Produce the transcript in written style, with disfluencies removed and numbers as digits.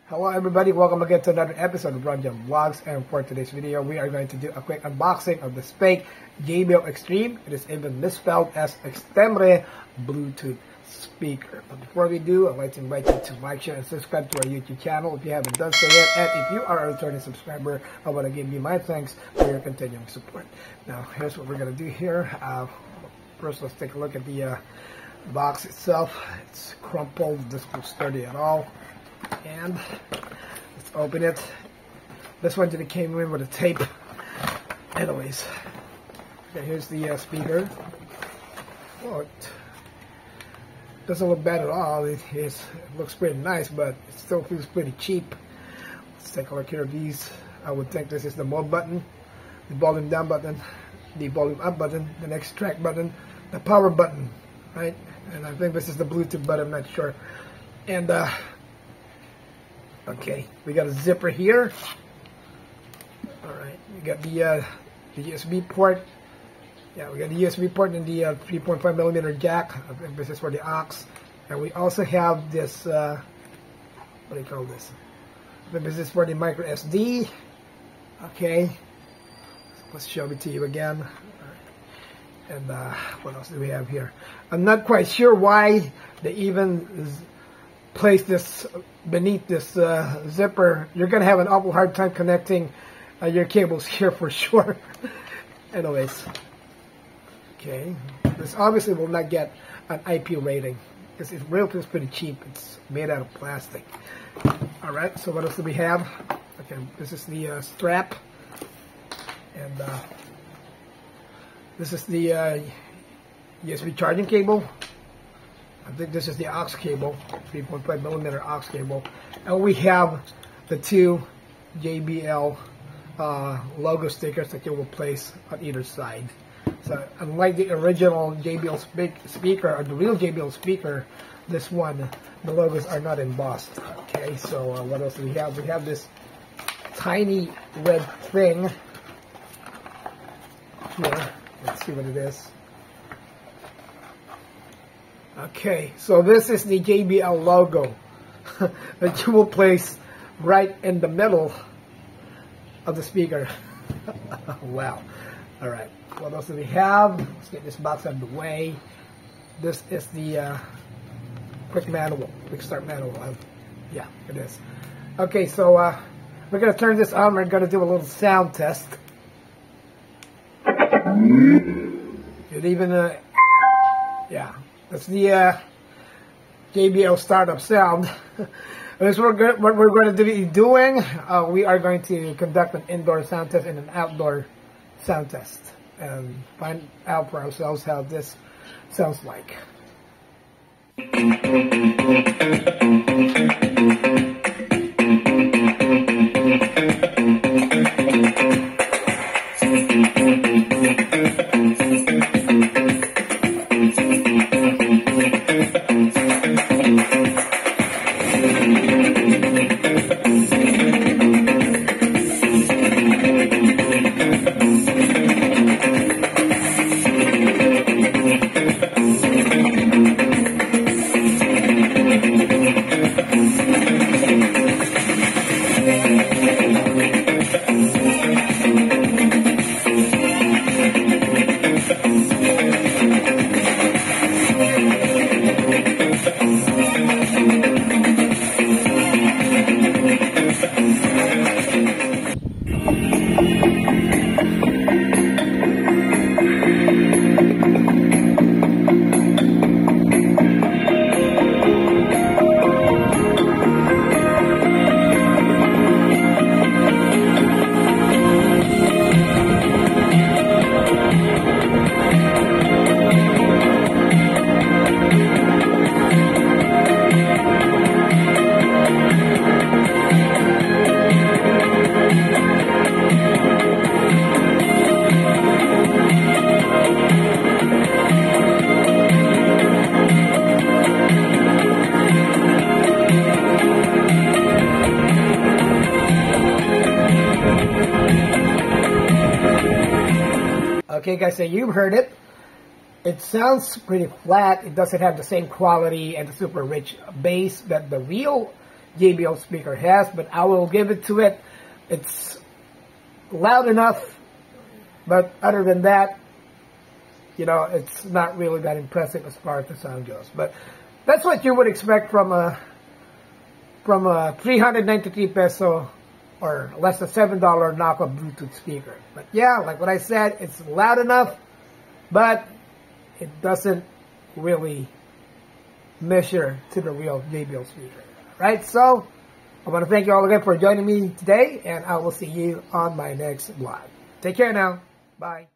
Hello everybody, welcome again to another episode of Ronjan Vlogs, and for today's video we are going to do a quick unboxing of this fake JBL Xtreme. It is even misspelled as Xtreme Bluetooth speaker. But before we do, I'd like to invite you to like, share, and subscribe to our YouTube channel if you haven't done so yet. And if you are a returning subscriber, I want to give you my thanks for your continuing support. Now here's what we're going to do here. First, let's take a look at the box itself. It's crumpled, this is sturdy at all. And let's open it. This one just came in with a tape. Anyways, okay, here's the speaker. Oh, it doesn't look bad at all. It looks pretty nice, but it still feels pretty cheap. Let's take a look here. These, I would think this is the mode button, the volume down button, the volume up button, the next track button, the power button, right? And I think this is the Bluetooth button, I'm not sure. And okay, we got a zipper here. Alright, we got the USB port. Yeah, we got the USB port and the 3.5mm jack. I think this is for the aux. And we also have this, what do you call this? I think this is for the micro SD. Okay, let's show it to you again. And what else do we have here? I'm not quite sure why they even place this beneath this zipper. You're gonna have an awful hard time connecting your cables here for sure. Anyways, okay, this obviously will not get an IP rating because it really feels pretty cheap. It's made out of plastic. All right, so what else do we have? Okay, this is the strap, and this is the USB charging cable. I think this is the aux cable, 3.5mm aux cable. And we have the two JBL logo stickers that you will place on either side. So unlike the original JBL speaker, or the real JBL speaker, this one, the logos are not embossed. Okay, so what else do we have? We have this tiny red thing here. Let's see what it is. Okay, so this is the JBL logo that you will place right in the middle of the speaker. Wow. All right, what else do we have? Let's get this box out of the way. This is the quick start manual. Yeah, it is. Okay, so we're going to turn this on. We're going to do a little sound test. It even, yeah. That's the JBL startup sound. That's what we're going to be doing. We are going to conduct an indoor sound test and an outdoor sound test and find out for ourselves how this sounds like. Okay guys, so you've heard it. It sounds pretty flat. It doesn't have the same quality and the super rich bass that the real JBL speaker has, but I will give it to it. It's loud enough, but other than that, you know, it's not really that impressive as far as the sound goes. But that's what you would expect from a 393 peso or less than $7 knockoff Bluetooth speaker. But yeah, like what I said, it's loud enough, but it doesn't really measure to the real JBL speaker. Right? So I want to thank you all again for joining me today, and I will see you on my next vlog. Take care now. Bye.